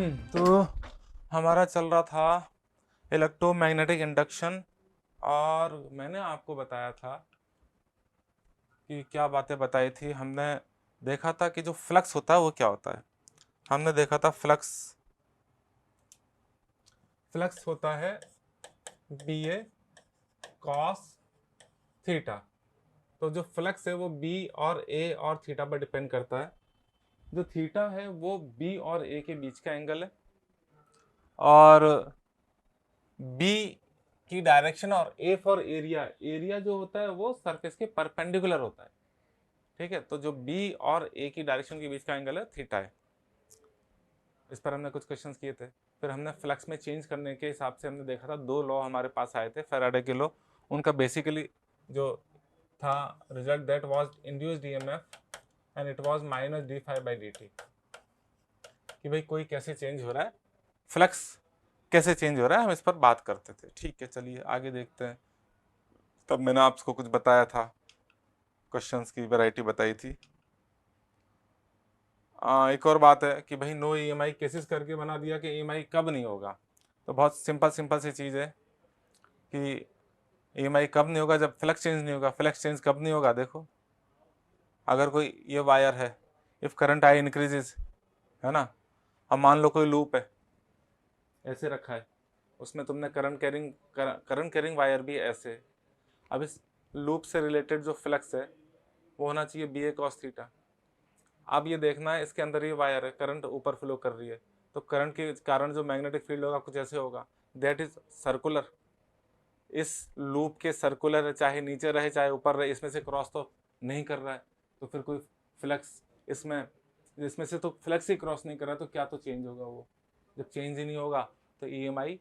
तो हमारा चल रहा था इलेक्ट्रोमैग्नेटिक इंडक्शन, और मैंने आपको बताया था कि क्या बातें बताई थी। हमने देखा था कि जो फ्लक्स होता है वो क्या होता है। हमने देखा था फ्लक्स फ्लक्स होता है बी ए कॉस थीटा। तो जो फ्लक्स है वो बी और ए और थीटा पर डिपेंड करता है। जो थीटा है वो बी और ए के बीच का एंगल है, और बी की डायरेक्शन, और ए फॉर एरिया, एरिया जो होता है वो सरफेस के परपेंडिकुलर होता है। ठीक है, तो जो बी और ए की डायरेक्शन के बीच का एंगल है थीटा है। इस पर हमने कुछ क्वेश्चंस किए थे। फिर हमने फ्लक्स में चेंज करने के हिसाब से हमने देखा था, दो लॉ हमारे पास आए थे फैराडे के लॉ। उनका बेसिकली जो था result, that was induced EMF and it was minus d phi by D T. कि भाई कोई कैसे चेंज हो रहा है, फ्लक्स कैसे चेंज हो रहा है, हम इस पर बात करते थे। ठीक है, चलिए आगे देखते हैं। तब मैंने आपको कुछ बताया था, क्वेश्चंस की वैरायटी बताई थी। एक और बात है कि भाई नो ईएमआई केसेस करके बना दिया कि ईएमआई कब नहीं होगा। तो बहुत सिंपल सिंपल सी चीज़ है कि ईएमआई कब नहीं होगा, जब फ्लक्स चेंज नहीं होगा। फ्लक्स चेंज कब नहीं होगा, देखो अगर कोई ये वायर है, इफ करंट आई इंक्रीजेज, है ना। अब मान लो कोई लूप है, ऐसे रखा है, उसमें तुमने करंट कैरिंग वायर भी ऐसे। अब इस लूप से रिलेटेड जो फ्लक्स है वो होना चाहिए बी ए कॉस थीटा। अब ये देखना है, इसके अंदर ये वायर है, करंट ऊपर फ्लो कर रही है, तो करंट के कारण जो मैग्नेटिक फील्ड होगा कुछ ऐसे होगा, दैट इज सर्कुलर। इस लूप के सर्कुलर है, चाहे नीचे रहे चाहे ऊपर रहे, इसमें से क्रॉस तो नहीं कर रहा है, तो फिर कोई फ्लक्स इसमें इसमें से तो फ्लक्स ही क्रॉस नहीं कर रहा है, तो क्या तो चेंज होगा वो। जब चेंज ही नहीं होगा तो ईएमआई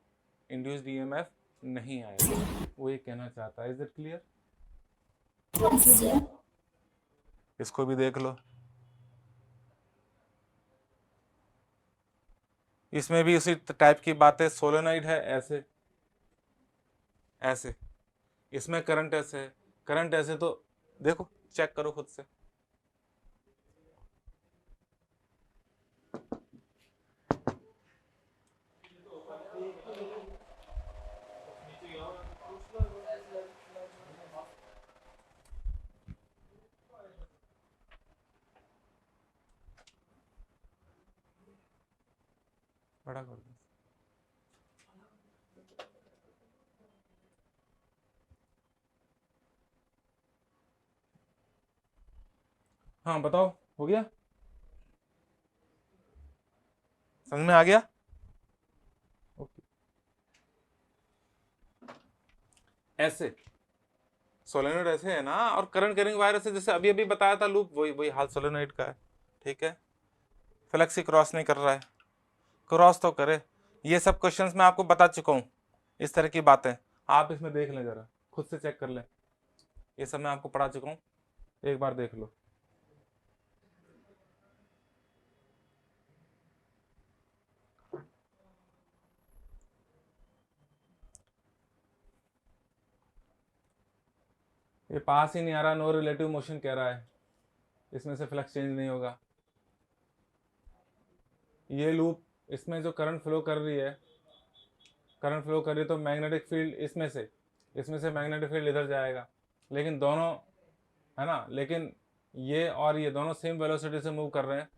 इंड्यूस्ड ईएमएफ नहीं आएगा। वो ये कहना चाहता है। Is it clear? इसको भी देख लो। इसमें भी उसी टाइप की बात है। सोलेनोइड है ऐसे ऐसे, इसमें करंट ऐसे है, करंट ऐसे, तो देखो चेक करो खुद से। बड़ा कर दो। हाँ बताओ, हो गया? समझ में आ गया? ओके। ऐसे सोलेनोइड ऐसे है ना, और करंट कैरिंग वायर से, जैसे अभी अभी बताया था लूप, वही वही हाल सोलेनोइड का है। ठीक है, फ्लक्स ही क्रॉस नहीं कर रहा है, क्रॉस तो करे। ये सब क्वेश्चंस मैं आपको बता चुका हूँ, इस तरह की बातें आप इसमें देख लें, जरा खुद से चेक कर लें। ये सब मैं आपको पढ़ा चुका हूँ, एक बार देख लो। ये पास ही नहीं आ रहा, नो रिलेटिव मोशन कह रहा है, इसमें से फ्लक्स चेंज नहीं होगा। ये लूप, इसमें जो करंट फ्लो कर रही है, करंट फ्लो कर रही है, तो मैग्नेटिक फील्ड इसमें से मैग्नेटिक फील्ड इधर जाएगा। लेकिन दोनों, है ना, लेकिन ये और ये दोनों सेम वेलोसिटी से मूव कर रहे हैं,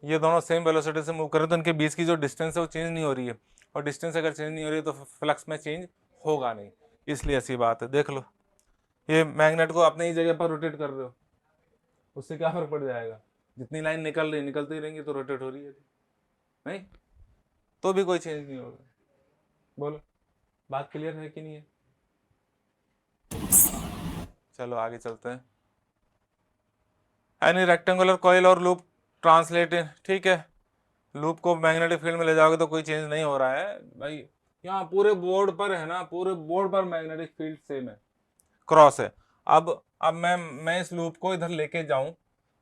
ये दोनों सेम वेलोसिटी से मूव कर रहे हैं, तो इनके बीच की जो डिस्टेंस है वो चेंज नहीं हो रही है। और डिस्टेंस अगर चेंज नहीं हो रही है तो फ्लक्स में चेंज होगा नहीं, इसलिए ऐसी बात है। देख लो, ये मैग्नेट को अपने ही जगह पर रोटेट कर रहे हो, उससे क्या फर्क पड़ जाएगा? जितनी लाइन निकल रही निकलती रहेंगी, तो रोटेट हो रही है नहीं, तो भी कोई चेंज नहीं होगा। बोलो, बात क्लियर है कि नहीं है? चलो आगे चलते हैं। एनी रेक्टेंगुलर कॉइल और लूप ट्रांसलेट, ठीक है, लूप को मैग्नेटिक फील्ड में ले जाओगे तो कोई चेंज नहीं हो रहा है भाई। यहाँ पूरे बोर्ड पर है ना, पूरे बोर्ड पर मैग्नेटिक फील्ड सेम है, क्रॉस है। अब मैं इस लूप को इधर लेके जाऊं,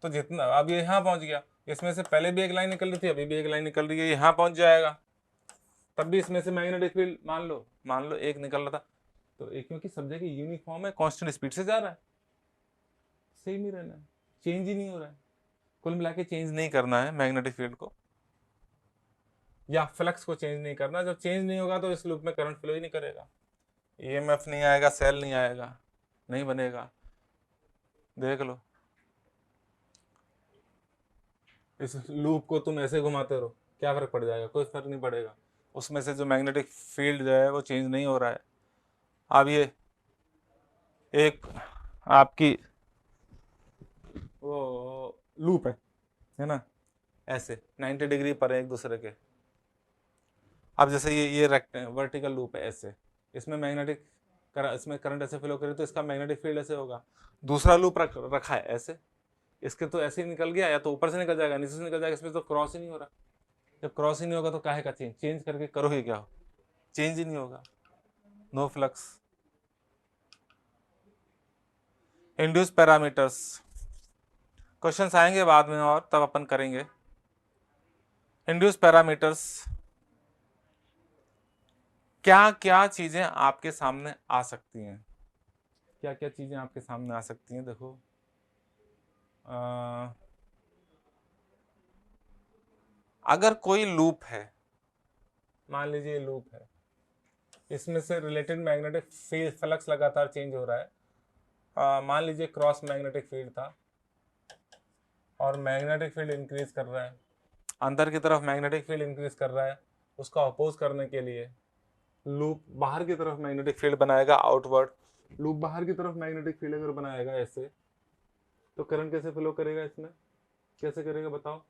तो जितना, अब ये यहाँ पहुंच गया, इसमें से पहले भी एक लाइन निकल रही थी, अभी भी एक लाइन निकल रही है, यहाँ पहुंच जाएगा, तब भी इसमें से मैग्नेटिक फील्ड मान लो एक निकल रहा था, तो एक, क्योंकि सब जगह यूनिफॉर्म है, कांस्टेंट स्पीड से जा रहा है, सेम ही रहना है, चेंज ही नहीं हो रहा है। कुल मिला के चेंज नहीं करना है मैग्नेटिक फील्ड को। या फ्लक्स को चेंज नहीं करना। जब चेंज नहीं होगा तो इस लूप में करंट फ्लो ही नहीं करेगा, ईएमएफ नहीं आएगा, सेल नहीं आएगा, नहीं बनेगा। देख लो, इस लूप को तुम ऐसे घुमाते रहो, क्या फर्क पड़ जाएगा? कोई फर्क नहीं पड़ेगा, उसमें से जो मैग्नेटिक फील्ड जो है वो चेंज नहीं हो रहा है। अब ये एक आपकी वो लूप है ना, ऐसे 90 डिग्री पर है एक दूसरे के। अब जैसे ये वर्टिकल लूप है ऐसे, इसमें इसमें करंट ऐसे फ्लो करे तो इसका मैग्नेटिक फील्ड ऐसे होगा। दूसरा लूप रखा है ऐसे, इसके तो ऐसे ही निकल गया, या तो ऊपर से निकल जाएगा, नीचे से निकल जाएगा, इसमें तो क्रॉस ही नहीं हो रहा। जब क्रॉस ही नहीं होगा तो काहे का चेंज? चेंज करके करोगे क्या? हो चेंज ही नहीं होगा, no flux. Induce parameters questions आएंगे बाद में और तब अपन करेंगे। इंड्यूस पैरामीटर्स, क्या क्या चीजें आपके सामने आ सकती हैं? क्या क्या चीजें आपके सामने आ सकती हैं? देखो, अगर कोई लूप है, मान लीजिए लूप है, इसमें से रिलेटेड मैग्नेटिक फील्ड फ्लक्स लगातार चेंज हो रहा है। मान लीजिए क्रॉस मैग्नेटिक फील्ड था और मैग्नेटिक फील्ड इंक्रीज कर रहा है, अंदर की तरफ मैग्नेटिक फील्ड इंक्रीज कर रहा है। उसका अपोज करने के लिए लूप बाहर की तरफ मैग्नेटिक फील्ड बनाएगा, आउटवर्ड। लूप बाहर की तरफ मैग्नेटिक फील्ड अगर बनाएगा ऐसे, तो करंट कैसे फ्लो करेगा? इसमें कैसे करेगा बताओ?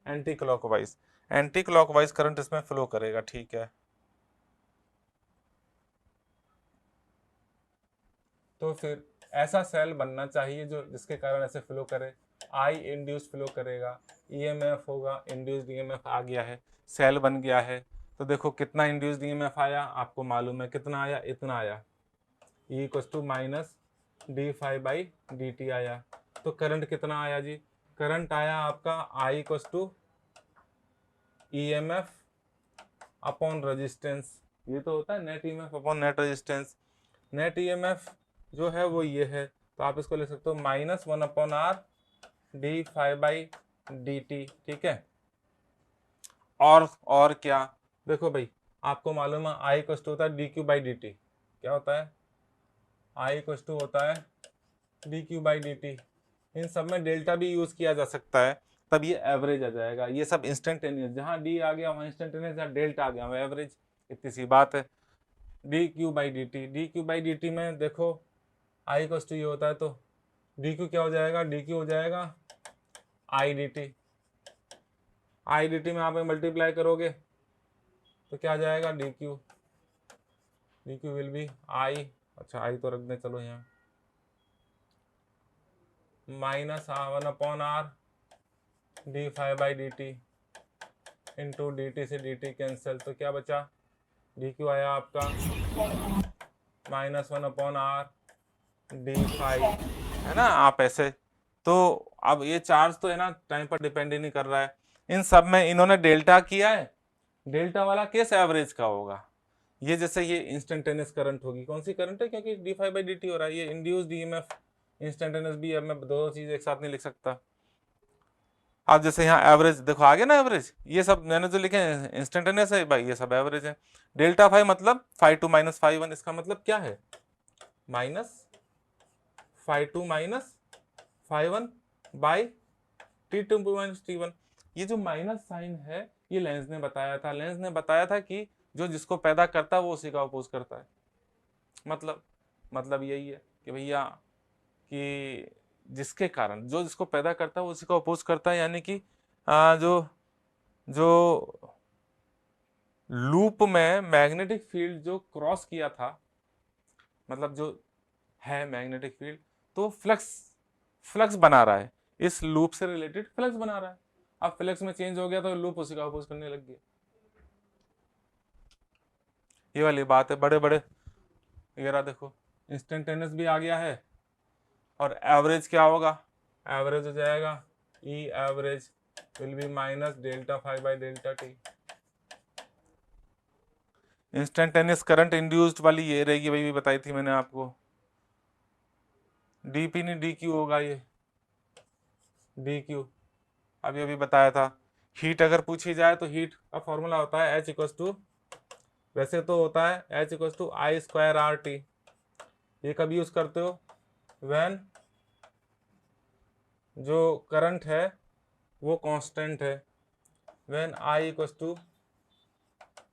Anti clockwise, anti clockwise current इसमें फ्लो करेगा, ठीक है। तो फिर ऐसा सेल बनना चाहिए जो जिसके कारण ऐसे फ्लो करे। आई इंड्यूस फ्लो करेगा, ईएमएफ होगा, इंड्यूस्ड ईएमएफ आ गया है, सेल बन गया है। तो देखो कितना इंड्यूस्ड ईएमएफ आया, आपको मालूम है कितना आया, इतना आया, E equals to minus D five by D T आया। तो करंट कितना आया जी? करंट आया आपका I equals to EMF upon resistance. ये तो होता है net EMF upon net resistance. Net EMF जो है वो ये है, तो आप इसको लिख सकते हो -1/r d five by D T, ठीक है। और क्या? देखो भाई, आपको मालूम है आई इक्वल टू होता है D Q by D T. क्या होता है? आई इक्वल टू होता है D Q by D T. इन सब में डेल्टा भी यूज किया जा सकता है, तब ये एवरेज आ जाएगा। ये सब इंस्टेंटेनियस, जहाँ डी आ गया वहाँ इंस्टेंटेनियस, जहाँ डेल्टा आ गया वहाँ एवरेज, इतनी सी बात है। D Q by D T, D Q by D T में देखो आई इक्वल टू ये होता है, तो डी क्यू क्या हो जाएगा? डी क्यू हो जाएगा I d T. I d T में आप मल्टीप्लाई करोगे तो क्या आ जाएगा? D Q, d Q will be I, अच्छा आई तो रख दें चलो यहाँ, -1/r d five by D T into d T से डी टी कैंसिल, तो क्या बचा? डी क्यू आया आपका -1/r डी फाइव, है ना। आप ऐसे, तो अब ये चार्ज तो है ना टाइम पर डिपेंड ही नहीं कर रहा है। इन सब में इन्होंने डेल्टा किया है, डेल्टा वाला केस एवरेज का होगा। ये जैसे ये इंस्टेंटेनियस करंट होगी, कौन सी करंट है? क्योंकि D five by D T हो रहा है। ये इंड्यूस्ड ईएमएफ, इंस्टेंटेनियस भी, अब मैं दो चीज एक साथ नहीं लिख सकता। अब जैसे यहाँ एवरेज देखो आ गया ना, एवरेज, ये सब मैंने जो लिखे इंस्टेंटेनियस है भाई, ये सब एवरेज है। डेल्टा फाइव मतलब 5 2 - 5 1, इसका मतलब क्या है? -5 2 - 5 1 बाई T2 - T1। ये जो माइनस साइन है ये लेंस ने बताया था। लेंस ने बताया था कि जो जिसको पैदा करता है वो उसी का अपोज करता है। मतलब यही है कि भैया कि जिसके कारण जो जिसको पैदा करता है वो उसी को अपोज करता है। यानी कि जो जो लूप में मैग्नेटिक फील्ड जो क्रॉस किया था, मतलब जो है मैग्नेटिक फील्ड, तो फ्लक्स बना रहा है, इस लूप से रिलेटेड फ्लक्स बना रहा है। अब फ्लक्स में चेंज हो गया तो लूप उसी का अपोज करने लग गया। ये वाली बात है। बड़े बड़े वगैरह देखो, इंस्टेंटेनियस भी आ गया है, और एवरेज क्या होगा? एवरेज हो जाएगा E average will be minus delta five by delta T. Instantaneous current induced वाली ये रहेगी भाई, भी बताई थी मैंने आपको। डीपी नहीं डी क्यू होगा, ये डी क्यू अभी अभी बताया था हीट अगर पूछी जाए तो हीट का फॉर्मूला होता है H इक्वल्स टू, वैसे तो होता है H equals to I square R T. ये कब यूज करते हो? व्हेन जो करंट है वो कांस्टेंट है, when I equals to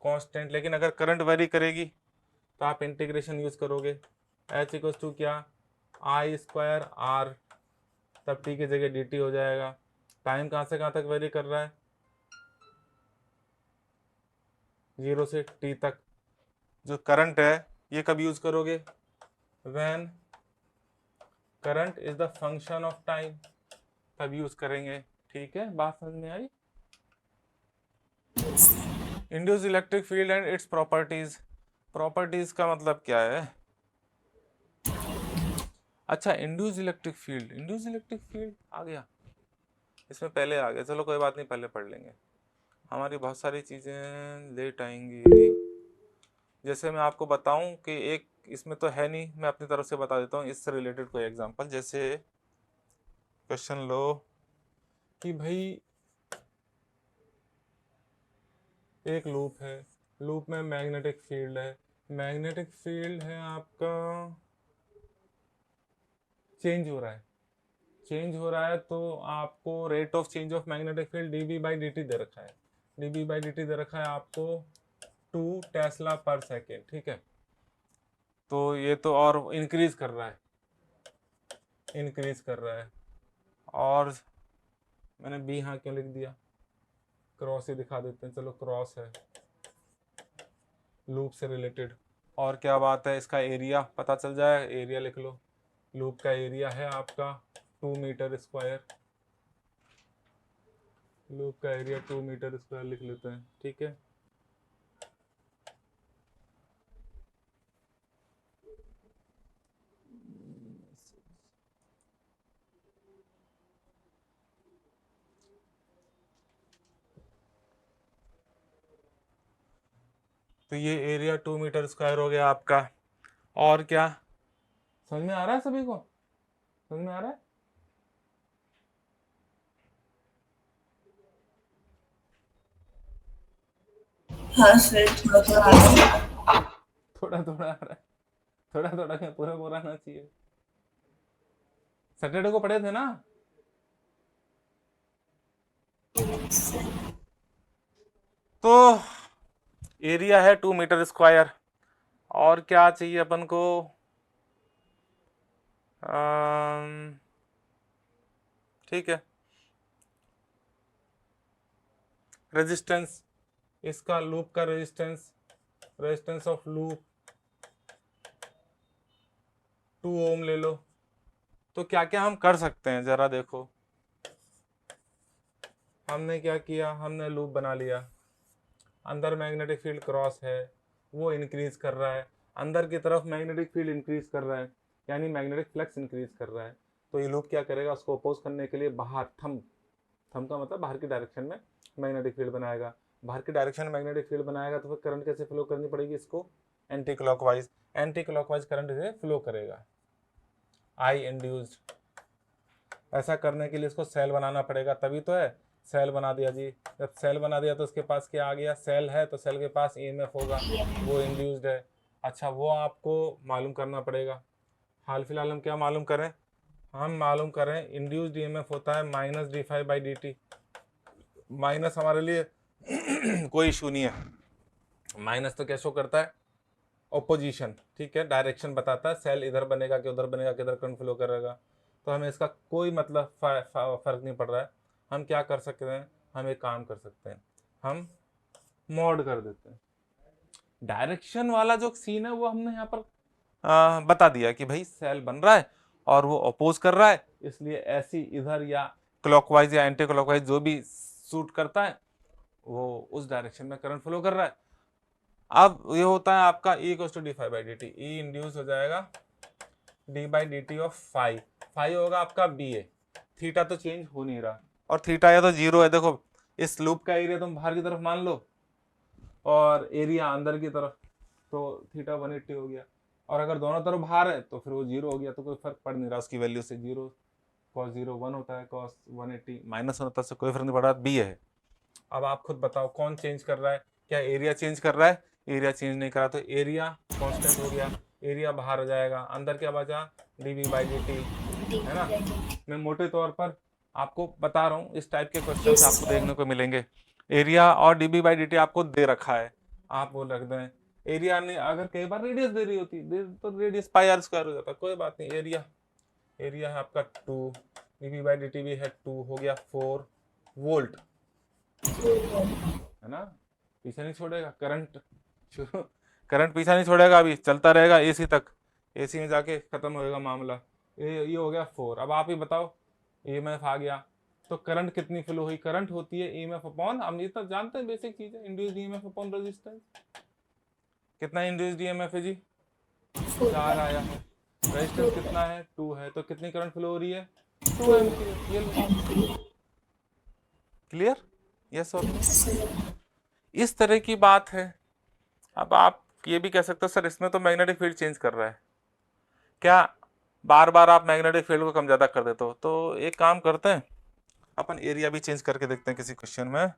constant. लेकिन अगर करंट वेरी करेगी तो आप इंटीग्रेशन यूज करोगे, H इक्वल्स टू क्या, आई स्क्वायर आर, तब टी की जगह डी टी हो जाएगा। टाइम कहाँ से कहाँ तक वेरी कर रहा है? 0 से t तक। जो करंट है ये कब यूज करोगे? When current is the function of time, तब यूज करेंगे। ठीक है, बात समझ में आई? Induce electric field and its properties. Properties का मतलब क्या है? अच्छा, induce electric field, induce electric field आ गया, इसमें पहले आ गया, चलो कोई बात नहीं, पहले पढ़ लेंगे। हमारी बहुत सारी चीज़ें लेट आएंगी। जैसे मैं आपको बताऊं कि एक इसमें तो है नहीं, मैं अपनी तरफ से बता देता हूँ इससे रिलेटेड कोई एग्जांपल। जैसे क्वेश्चन लो कि भाई एक लूप है, लूप में मैग्नेटिक फील्ड है, मैग्नेटिक फील्ड है आपका चेंज हो रहा है, चेंज हो रहा है, तो आपको rate of change of magnetic field DV by D T दे रखा है, डीवी बाई डी टी दे रखा है आपको 2 टेस्ला पर सेकेंड। ठीक है, तो ये तो और इंक्रीज कर रहा है, इंक्रीज कर रहा है। और मैंने बी हाँ क्यों लिख दिया, क्रॉस ही दिखा देते हैं, चलो क्रॉस है लूप से रिलेटेड। और क्या बात है, इसका एरिया पता चल जाए, एरिया लिख लो। लूप का एरिया है आपका 2 मीटर स्क्वायर, लूप का एरिया 2 मीटर स्क्वायर लिख लेते हैं। ठीक है, तो ये एरिया 2 मीटर स्क्वायर हो गया आपका। और क्या समझ में आ रहा है सभी को? समझ में आ रहा है? हाँ सर, थोड़ा थोड़ा आ रहा है। थोड़ा थोड़ा आ रहा है, थोड़ा थोड़ा क्या पूरा पूरा आना चाहिए। सैटरडे को पढ़े थे ना? तो एरिया है 2 मीटर स्क्वायर, और क्या चाहिए अपन को? ठीक है, रेजिस्टेंस, इसका लूप का रेजिस्टेंस, रेजिस्टेंस ऑफ लूप 2 ओम ले लो। तो क्या क्या हम कर सकते हैं जरा देखो। हमने क्या किया, हमने लूप बना लिया, अंदर मैग्नेटिक फील्ड क्रॉस है, वो इंक्रीज कर रहा है, अंदर की तरफ मैग्नेटिक फील्ड इंक्रीज कर रहा है, यानी मैग्नेटिक फ्लक्स इंक्रीज कर रहा है। तो ये लूप क्या करेगा, उसको अपोज करने के लिए बाहर थम, थम का मतलब बाहर की डायरेक्शन में मैग्नेटिक फील्ड बनाएगा। बाहर की डायरेक्शन में मैग्नेटिक फील्ड बनाएगा तो फिर करंट कैसे फ्लो करनी पड़ेगी इसको, anti clockwise, anti clockwise current से फ्लो करेगा, आई इंड्यूस्ड। ऐसा करने के लिए इसको सेल बनाना पड़ेगा, तभी तो है। सेल बना दिया जी, जब सेल बना दिया तो उसके पास क्या आ गया, सेल है तो सेल के पास ईएमएफ होगा, वो इंड्यूस्ड है। अच्छा, वो आपको मालूम करना पड़ेगा। हाल फिलहाल हम क्या मालूम करें, हम मालूम करें इंड्यूस्ड ईएमएफ होता है minus D five by D T. Minus हमारे लिए कोई इशू नहीं है, माइनस तो क्या शो करता है, ओपोजिशन। ठीक है, डायरेक्शन बताता है, सेल इधर बनेगा कि उधर बनेगा, किधर करंट फ्लो करेगा। तो हमें इसका कोई मतलब फर्क नहीं पड़ रहा है। हम क्या कर सकते हैं, हम एक काम कर सकते हैं, हम मॉड कर देते हैं। डायरेक्शन वाला जो सीन है वो हमने यहाँ पर बता दिया कि भाई सेल बन रहा है और वो अपोज कर रहा है, इसलिए ऐसी इधर या क्लॉकवाइज या एंटी क्लॉकवाइज जो भी सूट करता है वो उस डायरेक्शन में करंट फ्लो कर रहा है। अब ये होता है आपका E equal to D five by D T, E induce हो जाएगा D by D T of phi, phi होगा आपका बी ए, थीटा तो चेंज हो नहीं रहा, और थीटा या तो जीरो है। देखो इस लूप का एरिया तुम बाहर की तरफ मान लो और एरिया अंदर की तरफ, तो थीटा 180 हो गया। और अगर दोनों तरफ बाहर है तो फिर वो जीरो हो गया, तो कोई फर्क पड़ नहीं रहा उसकी वैल्यू से, जीरो कॉस जीरो 1 होता है, कॉस 180 -1 होता है, कोई फर्क नहीं पड़ रहा, बी है। अब आप खुद बताओ कौन चेंज कर रहा है, क्या एरिया चेंज कर रहा है? एरिया चेंज नहीं करा, तो एरिया कांस्टेंट हो गया, एरिया बाहर आ जाएगा, अंदर क्या बचा? dv बाई dt, है ना? मैं मोटे तौर पर आपको बता रहा हूँ, इस टाइप के क्वेश्चन आपको देखने को मिलेंगे। एरिया और db बाई dt आपको दे रखा है, आप वो रख दें। एरिया ने अगर कई बार रेडियस दे रही होती तो रेडियस पाई आर स्क्वायर हो जाता, कोई बात नहीं। एरिया है आपका 2, dv बाई dt भी है 2, हो गया 4 वोल्ट, है ना? पीछे नहीं छोड़ेगा करंट, करंट पीछा नहीं छोड़ेगा, अभी चलता रहेगा एसी तक, एसी में जाके खत्म होएगा मामला। ये हो गया 4। अब आप ही बताओ, ईएमएफ आ गया, तो करंट कितनी फ्लो हुई? करंट होती है ईएमएफ अपॉन, हम ये तो जानते हैं, बेसिक चीज है, इंड्यूस्ड ईएमएफ अपॉन रेजिस्टेंस। कितना इंड्यूस्ड ईएमएफ है जी? 4 आया है। रेजिस्टेंस कितना है? 2 है, तो कितनी करंट फ्लो हो रही है? 2 एम्पीयर। ये क्लियर? यस और इस तरह की बात है। अब आप ये भी कह सकते हो सर इसमें तो मैग्नेटिक फील्ड चेंज कर रहा है, क्या बार बार आप मैग्नेटिक फील्ड को कम ज़्यादा कर देते हो? तो एक काम करते हैं, अपन एरिया भी चेंज करके देखते हैं किसी क्वेश्चन में।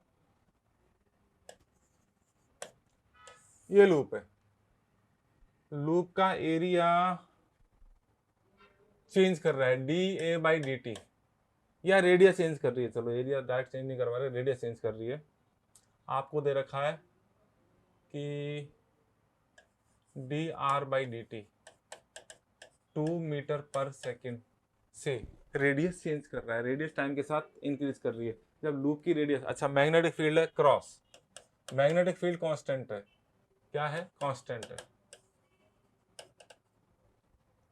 ये लूप है, लूप का एरिया चेंज कर रहा है D A by D T, या रेडियस चेंज कर रही है, चलो एरिया डायरेक्ट चेंज नहीं करवा रहे, रेडियस चेंज कर रही है। आपको दे रखा है कि D R by D T 2 metre पर सेकेंड से रेडियस चेंज कर रहा है, रेडियस टाइम के साथ इंक्रीज कर रही है। जब लूप की रेडियस, अच्छा मैग्नेटिक फील्ड है क्रॉस, मैग्नेटिक फील्ड कांस्टेंट है, क्या है? कांस्टेंट है।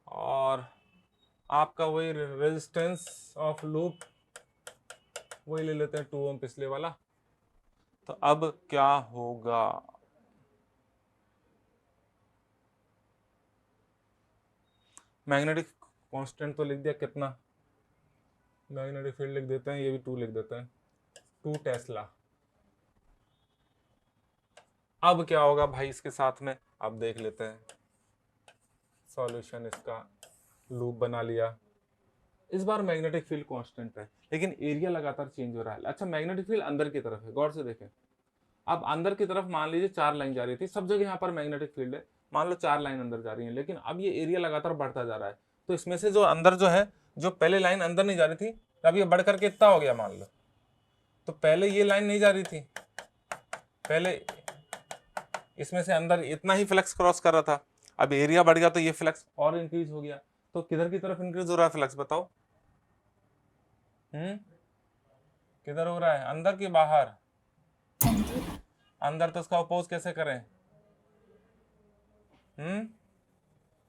और आपका वही रेजिस्टेंस ऑफ लूप, वही ले लेते हैं 2 ओम पिछले वाला। तो अब क्या होगा? मैग्नेटिक कांस्टेंट तो लिख दिया, कितना? मैग्नेटिक फील्ड लिख देते हैं, ये भी 2 लिख देते हैं, 2 टेस्ला। अब क्या होगा भाई इसके साथ में? अब देख लेते हैं सॉल्यूशन इसका। लूप बना लिया, इस बार मैग्नेटिक फील्ड कांस्टेंट है, लेकिन एरिया लगातार चेंज हो रहा है। अच्छा मैग्नेटिक फील्ड अंदर की तरफ है, गौर से देखें। अब अंदर की तरफ मान लीजिए 4 लाइन जा रही थी, सब जगह यहाँ पर मैग्नेटिक फील्ड है, मान लो 4 लाइन अंदर जा रही है, लेकिन अब ये एरिया लगातार बढ़ता जा रहा है। तो इसमें से जो अंदर जो है, जो पहले लाइन अंदर नहीं जा रही थी, अब ये बढ़ करके इतना हो गया मान लो। तो पहले ये लाइन नहीं जा रही थी, पहले इसमें से अंदर इतना ही फ्लक्स क्रॉस कर रहा था, अब एरिया बढ़ गया तो ये फ्लक्स और इंक्रीज हो गया। तो किधर की तरफ इंक्रीज हो रहा है फ्लक्स, बताओ? किधर हो रहा है, अंदर की बाहर? अंदर, तो उसका अपोज कैसे करें?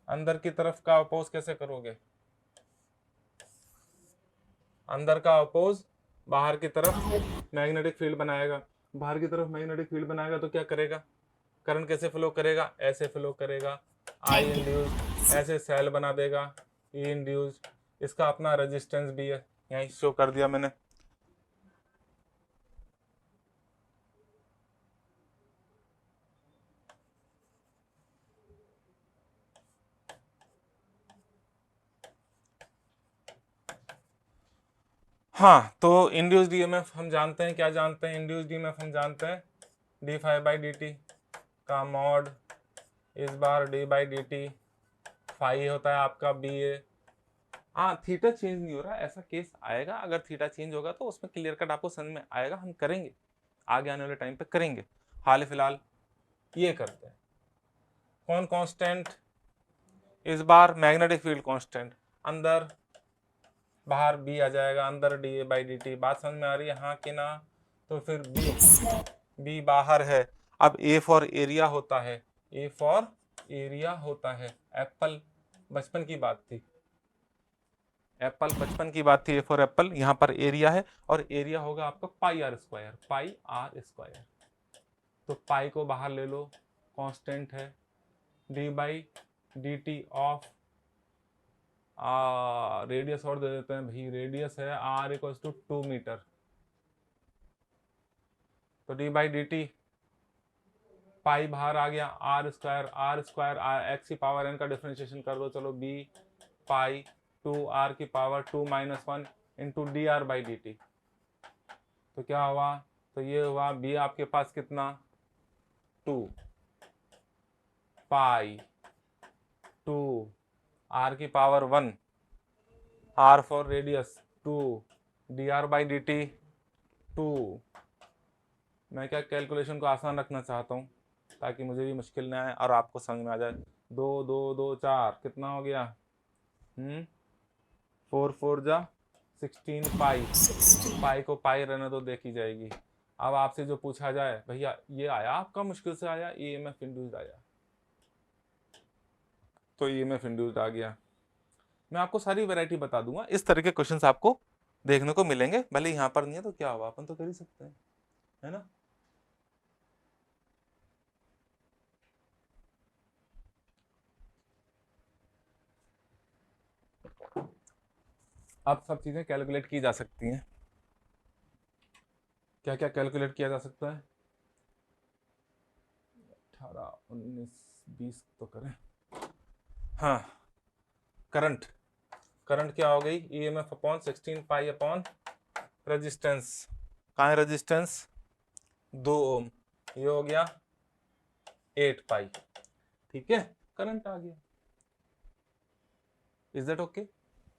अंदर की तरफ का अपोज कैसे करोगे? अंदर का अपोज बाहर की तरफ मैग्नेटिक फील्ड बनाएगा, बाहर की तरफ मैग्नेटिक फील्ड बनाएगा तो क्या करेगा? करंट कैसे फ्लो करेगा? ऐसे फ्लो करेगा, आई इंड्यूस, ऐसे सेल बना देगा, ई इंड्यूस। इसका अपना रेजिस्टेंस भी है, यहीं शो कर दिया मैंने। हाँ, तो इंड्यूस्ड ईएमएफ हम जानते हैं, क्या जानते हैं? इंड्यूस्ड ईएमएफ हम जानते हैं D phi by D T का मॉड इस बार D by D T, phi होता है आपका बी ए। हाँ, थीटा चेंज नहीं हो रहा, ऐसा केस आएगा, अगर थीटा चेंज होगा तो उसमें क्लियर कट आपको समझ में आएगा, हम करेंगे आगे आने वाले टाइम पे करेंगे। हाल फिलहाल ये करते हैं। कौन कांस्टेंट? इस बार मैग्नेटिक फील्ड कांस्टेंट, अंदर बाहर बी आ जाएगा, अंदर D A by D T. बात समझ में आ रही है हाँ कि ना? तो फिर बी बाहर है। अब ए फॉर एरिया होता है, ए फॉर एरिया होता है, एप्पल बचपन की बात थी, एप्पल बचपन की बात थी, ए फॉर एप्पल। यहाँ पर एरिया है और एरिया होगा आपका pi R square, pi R square. तो पाई को बाहर ले लो, कांस्टेंट है, D by D T of radius और दे देते हैं भाई, रेडियस है आर इक्वल्स टू 2 मीटर, तो D by D T pi बाहर आ गया, आर स्क्वायर एक्स की पावर एन का डिफरेंशिएशन कर दो, चलो बी पाई 2 आर की power 2 - 1 into D R by D T. तो क्या हुआ? तो ये हुआ बी आपके पास कितना 2 पाई 2 आर की power 1 R for radius 2 D R by D T 2। मैं क्या कैलकुलेशन को आसान रखना चाहता हूँ ताकि मुझे भी मुश्किल ना आए और आपको समझ में आ जाए। 2 2 2 4 कितना हो गया 4 4 जा 16 पाई। 16। पाई को पाई रहने तो देखी जाएगी। अब आपसे जो पूछा जाए भैया ये आया आपका मुश्किल से आया ईएमएफ इंड्यूस्ड आया, तो ईएमएफ इंड्यूस्ड आ गया। मैं आपको सारी वैरायटी बता दूंगा, इस तरह के क्वेश्चंस आपको देखने को मिलेंगे। भले यहाँ पर नहीं है तो क्या हुआ, अपन तो कर ही सकते हैं, है ना। अब सब चीजें कैलकुलेट की जा सकती हैं। क्या क्या कैलकुलेट किया जा सकता है 18 19 20 तो करें। हाँ, करंट करंट क्या हो गई EMF upon 16 pi upon resistance. कहाँ है रेजिस्टेंस 2 ओम, ये हो गया 8 पाई। ठीक है, करंट आ गया। Is that okay?